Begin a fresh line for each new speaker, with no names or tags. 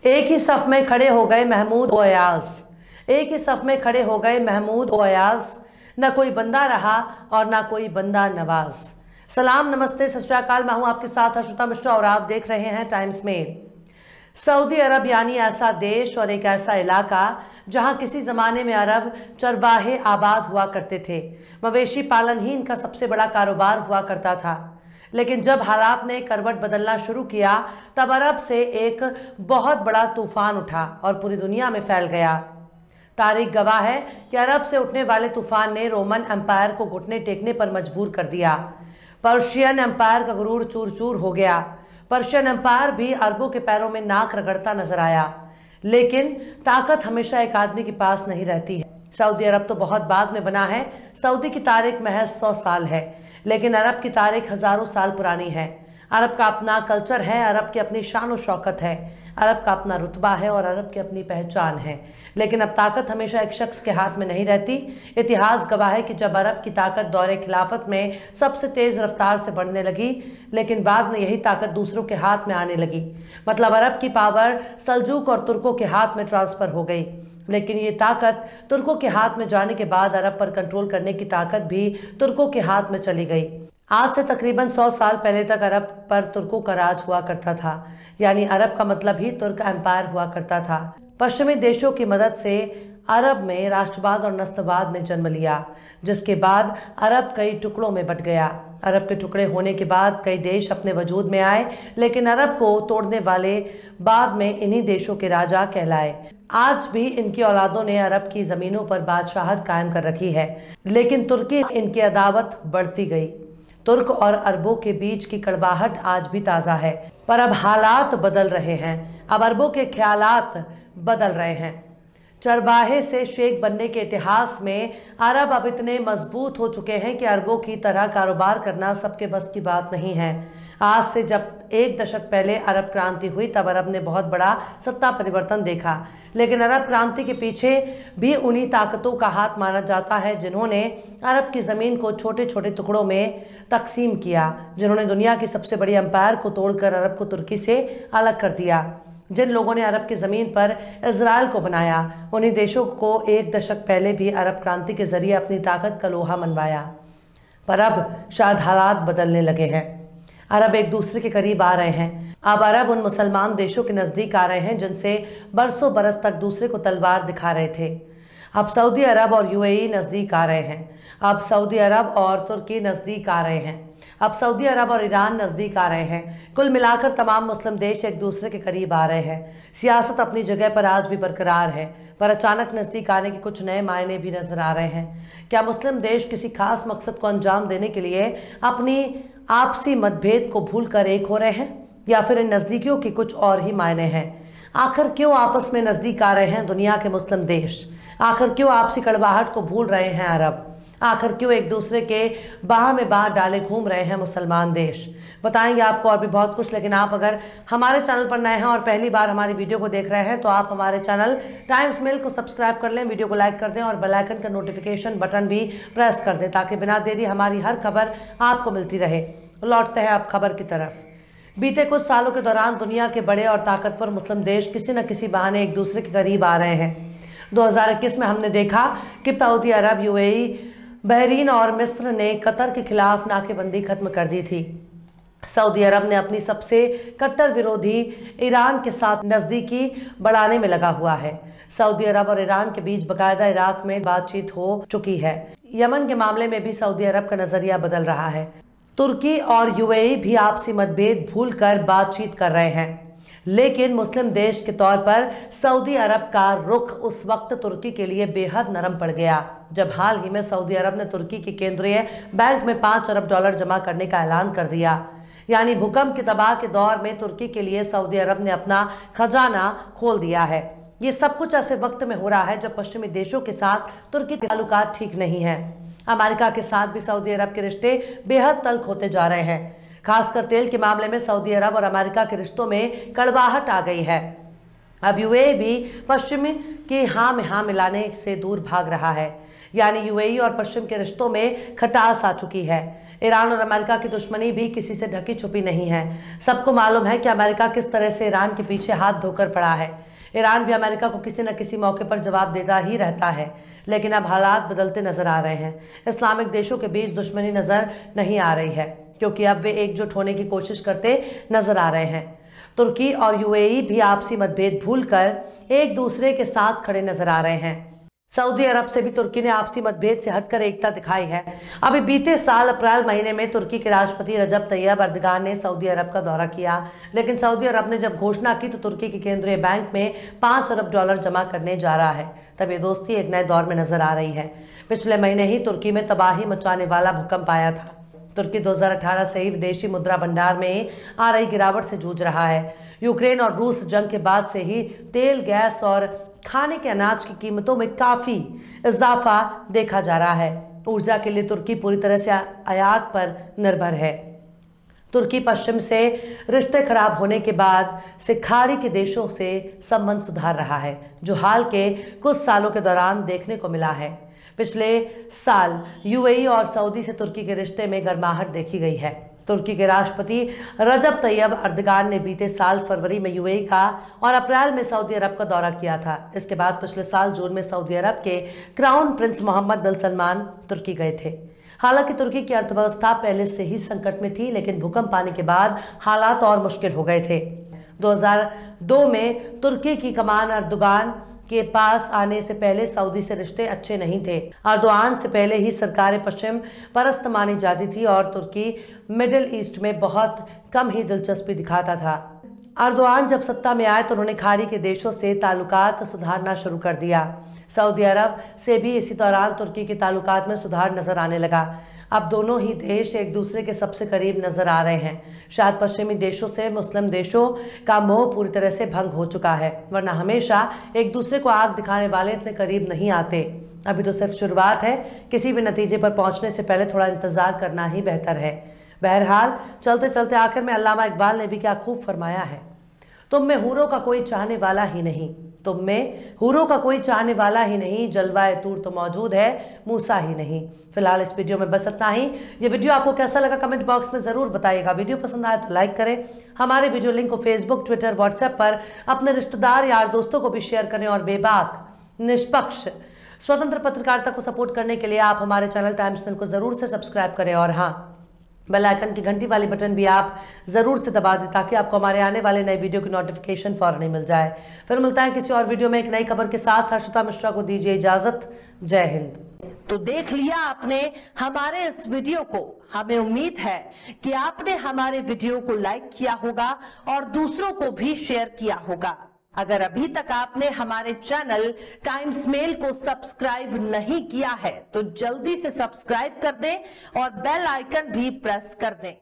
एक ही सफ में खड़े हो गए महमूद और अयाज। एक ही सफ में खड़े हो गए महमूद और अयाज। न कोई बंदा रहा और ना कोई बंदा नवाज। सलाम, नमस्ते, सत श्री अकाल। मैं हूं आपके साथ हर्षिता मिश्रा और आप देख रहे हैं टाइम्स मेल। सऊदी अरब यानी ऐसा देश और एक ऐसा इलाका जहां किसी जमाने में अरब चरवाहे आबाद हुआ करते थे। मवेशी पालन ही इनका सबसे बड़ा कारोबार हुआ करता था। लेकिन जब हालात ने करवट बदलना शुरू किया तब अरब से एक बहुत बड़ा तूफान उठा और पूरी दुनिया में फैल गया। तारीख गवाह है कि अरब से उठने वाले तूफान ने रोमन एम्पायर को घुटने टेकने पर मजबूर कर दिया। पर्शियन एम्पायर का गुरूर चूर चूर हो गया। पर्शियन एम्पायर भी अरबों के पैरों में नाक रगड़ता नजर आया। लेकिन ताकत हमेशा एक आदमी के पास नहीं रहती है। सऊदी अरब तो बहुत बाद में बना है। सऊदी की तारीख महज 100 साल है, लेकिन अरब की तारीख हजारों साल पुरानी है। अरब का अपना कल्चर है, अरब की अपनी शान और शौकत है, अरब का अपना रुतबा है और अरब की अपनी पहचान है। लेकिन अब ताकत हमेशा एक शख्स के हाथ में नहीं रहती। इतिहास गवाह है कि जब अरब की ताकत दौरे खिलाफत में सबसे तेज रफ्तार से बढ़ने लगी, लेकिन बाद में यही ताकत दूसरों के हाथ में आने लगी। मतलब अरब की पावर सल्जूक और तुर्कों के हाथ में ट्रांसफर हो गई। लेकिन ये ताकत तुर्कों के हाथ में जाने के बाद अरब पर कंट्रोल करने की ताकत भी तुर्कों के हाथ में चली गई। आज से तकरीबन 100 साल पहले तक अरब पर तुर्कों का राज हुआ करता था, यानी अरब का मतलब ही तुर्क एम्पायर हुआ करता था। पश्चिमी देशों की मदद से अरब में राष्ट्रवाद और नस्लवाद ने जन्म लिया, जिसके बाद अरब कई टुकड़ों में बंट गया। अरब के टुकड़े होने के बाद कई देश अपने वजूद में आए, लेकिन अरब को तोड़ने वाले बाद में इन्हीं देशों के राजा कहलाए। आज भी इनकी औलादों ने अरब की जमीनों पर बादशाहत कायम कर रखी है, लेकिन तुर्की इनकी अदावत बढ़ती गई। तुर्क और अरबों के बीच की कड़वाहट आज भी ताज़ा है, पर अब हालात बदल रहे हैं। अब अरबों के ख्यालात बदल रहे हैं। चरवाहे से शेख बनने के इतिहास में अरब अब इतने मजबूत हो चुके हैं कि अरबों की तरह कारोबार करना सबके बस की बात नहीं है। आज से जब एक दशक पहले अरब क्रांति हुई तब अरब ने बहुत बड़ा सत्ता परिवर्तन देखा, लेकिन अरब क्रांति के पीछे भी उन्हीं ताकतों का हाथ माना जाता है जिन्होंने अरब की ज़मीन को छोटे छोटे टुकड़ों में तकसीम किया, जिन्होंने दुनिया की सबसे बड़ी एम्पायर को तोड़कर अरब को तुर्की से अलग कर दिया, जिन लोगों ने अरब की ज़मीन पर इजराइल को बनाया। उन्हीं देशों को एक दशक पहले भी अरब क्रांति के जरिए अपनी ताकत का लोहा मनवाया। पर अब शायद हालात बदलने लगे हैं। अरब एक दूसरे के करीब आ रहे हैं। अब अरब उन मुसलमान देशों के नज़दीक आ रहे हैं जिनसे बरसों बरस तक दूसरे को तलवार दिखा रहे थे। अब सऊदी अरब और यूएई नज़दीक आ रहे हैं। अब सऊदी अरब और तुर्की नज़दीक आ रहे हैं। अब सऊदी अरब और ईरान नज़दीक आ रहे हैं। कुल मिलाकर तमाम मुस्लिम देश एक दूसरे के करीब आ रहे हैं। सियासत अपनी जगह पर आज भी बरकरार है, पर अचानक नज़दीक आने के कुछ नए मायने भी नजर आ रहे हैं। क्या मुस्लिम देश किसी खास मकसद को अंजाम देने के लिए अपनी आपसी मतभेद को भूलकर एक हो रहे हैं, या फिर इन नज़दीकियों के कुछ और ही मायने हैं? आखिर क्यों आपस में नज़दीक आ रहे हैं दुनिया के मुस्लिम देश? आखिर क्यों आपसी कड़वाहट को भूल रहे हैं अरब? आखिर क्यों एक दूसरे के बाह में बाह डाले घूम रहे हैं मुसलमान देश? बताएंगे आपको और भी बहुत कुछ। लेकिन आप अगर हमारे चैनल पर नए हैं और पहली बार हमारी वीडियो को देख रहे हैं तो आप हमारे चैनल टाइम्स मेल को सब्सक्राइब कर लें, वीडियो को लाइक कर दें और बेल आइकन का नोटिफिकेशन बटन भी प्रेस कर दें, ताकि बिना देरी हमारी हर खबर आपको मिलती रहे। लौटते हैं अब खबर की तरफ। बीते कुछ सालों के दौरान दुनिया के बड़े और ताकतवर मुस्लिम देश किसी न किसी बहाने एक दूसरे के करीब आ रहे हैं। 2021 में हमने देखा कि सऊदी अरब, यूएई, बहरीन और मिस्र ने कतर के खिलाफ नाकेबंदी खत्म कर दी थी। सऊदी अरब ने अपनी सबसे कट्टर विरोधी ईरान के साथ नज़दीकी बढ़ाने में लगा हुआ है। सऊदी अरब और ईरान के बीच बाकायदा इराक में बातचीत हो चुकी है। यमन के मामले में भी सऊदी अरब का नज़रिया बदल रहा है। तुर्की और यूएई भी आपसी मतभेद भूलकर बातचीत कर रहे हैं। लेकिन मुस्लिम देश के तौर पर सऊदी अरब का रुख उस वक्त तुर्की के लिए बेहद नरम पड़ गया जब हाल ही में सऊदी अरब ने तुर्की के केंद्रीय बैंक में $5 अरब जमा करने का ऐलान कर दिया। यानी भूकंप के तबाह के दौर में तुर्की के लिए सऊदी अरब ने अपना खजाना खोल दिया है। ये सब कुछ ऐसे वक्त में हो रहा है जब पश्चिमी देशों के साथ तुर्की के ताल्लुकात ठीक नहीं है। अमेरिका के साथ भी सऊदी अरब के रिश्ते बेहद तल्ख होते जा रहे हैं। खासकर तेल के मामले में सऊदी अरब और अमेरिका के रिश्तों में कड़वाहट आ गई है। अब यूएई भी पश्चिमी की हाँ में हाँ मिलाने से दूर भाग रहा है। यानी यूएई और पश्चिम के रिश्तों में खटास आ चुकी है। ईरान और अमेरिका की दुश्मनी भी किसी से ढकी छुपी नहीं है। सबको मालूम है कि अमेरिका किस तरह से ईरान के पीछे हाथ धोकर पड़ा है। ईरान भी अमेरिका को किसी न किसी मौके पर जवाब देता ही रहता है, लेकिन अब हालात बदलते नजर आ रहे हैं। इस्लामिक देशों के बीच दुश्मनी नजर नहीं आ रही है, क्योंकि अब वे एकजुट होने की कोशिश करते नजर आ रहे हैं। तुर्की और यूएई भी आपसी मतभेद भूलकर एक दूसरे के साथ खड़े नजर आ रहे हैं। सऊदी अरब से भी तुर्की ने आपसी मतभेद से हटकर एकता दिखाई है। अभी बीते साल अप्रैल महीने में तुर्की के राष्ट्रपति रजब तैयब अर्दगान ने सऊदी अरब का दौरा किया, लेकिन सऊदी अरब ने जब घोषणा की तो तुर्की के केंद्रीय बैंक में $5 अरब जमा करने जा रहा है। तब ये दोस्ती एक नए दौर में नजर आ रही है। पिछले महीने ही तुर्की में तबाही मचाने वाला भूकंप आया था। तुर्की 2018 से ही विदेशी मुद्रा भंडार में आ रही गिरावट से जूझ रहा है। यूक्रेन और रूस जंग के बाद से ही तेल, गैस और खाने के अनाज की कीमतों में काफी इजाफा देखा जा रहा है। ऊर्जा के लिए तुर्की पूरी तरह से आयात पर निर्भर है। तुर्की पश्चिम से रिश्ते खराब होने के बाद से खाड़ी के देशों से संबंध सुधार रहा है, जो हाल के कुछ सालों के दौरान देखने को मिला है। पिछले साल यूएई और सऊदी से तुर्की के रिश्ते में गर्माहट देखी गई है। तुर्की के राष्ट्रपति रजब तैयब अर्दगान ने बीते साल फरवरी में यूएई का और अप्रैल में सऊदी अरब का दौरा किया था। इसके बाद पिछले साल जून में सऊदी अरब के क्राउन प्रिंस मोहम्मद बिन सलमान तुर्की गए थे। हालांकि तुर्की की अर्थव्यवस्था पहले से ही संकट में थी, लेकिन भूकंप आने के बाद हालात और मुश्किल हो गए थे। 2002 में तुर्की की कमान अर्दगान के पास आने से पहले सऊदी से रिश्ते अच्छे नहीं थे। अर्दोआन से पहले ही सरकारें पश्चिम परस्त मानी जाती थी और तुर्की मिडिल ईस्ट में बहुत कम ही दिलचस्पी दिखाता था। अर्दोआन जब सत्ता में आए तो उन्होंने खाड़ी के देशों से ताल्लुकात सुधारना शुरू कर दिया। सऊदी अरब से भी इसी दौरान तुर्की के ताल्लुकात में सुधार नजर आने लगा। अब दोनों ही देश एक दूसरे के सबसे करीब नजर आ रहे हैं। शायद पश्चिमी देशों से मुस्लिम देशों का मोह पूरी तरह से भंग हो चुका है, वरना हमेशा एक दूसरे को आग दिखाने वाले इतने करीब नहीं आते। अभी तो सिर्फ शुरुआत है। किसी भी नतीजे पर पहुंचने से पहले थोड़ा इंतजार करना ही बेहतर है। बहरहाल चलते चलते आखिर में अल्लामा इकबाल ने भी क्या खूब फरमाया है, तुम में हूरों का कोई चाहने वाला ही नहीं, तुम में हूरों का कोई चाहने वाला ही नहीं, जलवाए तूर तो मौजूद है, मूसा ही नहीं। फिलहाल इस वीडियो में बस इतना ही। ये वीडियो आपको कैसा लगा कमेंट बॉक्स में जरूर बताइएगा। वीडियो पसंद आए तो लाइक करें। हमारे वीडियो लिंक को फेसबुक, ट्विटर, व्हाट्सएप पर अपने रिश्तेदार, यार, दोस्तों को भी शेयर करें। और बेबाक, निष्पक्ष, स्वतंत्र पत्रकारिता को सपोर्ट करने के लिए आप हमारे चैनल टाइम्स मिल को जरूर से सब्सक्राइब करें। और हाँ, बेल आइकन की घंटी वाली बटन भी आप जरूर से दबा दें, ताकि आपको हमारे आने वाले नए वीडियो की नोटिफिकेशन फौरन ही मिल जाए। फिर मिलता है किसी और वीडियो में एक नई खबर के साथ। हर्षिता मिश्रा को दीजिए इजाजत। जय हिंद।
तो देख लिया आपने हमारे इस वीडियो को। हमें उम्मीद है कि आपने हमारे वीडियो को लाइक किया होगा और दूसरों को भी शेयर किया होगा। अगर अभी तक आपने हमारे चैनल टाइम्स मेल को सब्सक्राइब नहीं किया है तो जल्दी से सब्सक्राइब कर दें और बेल आइकन भी प्रेस कर दें।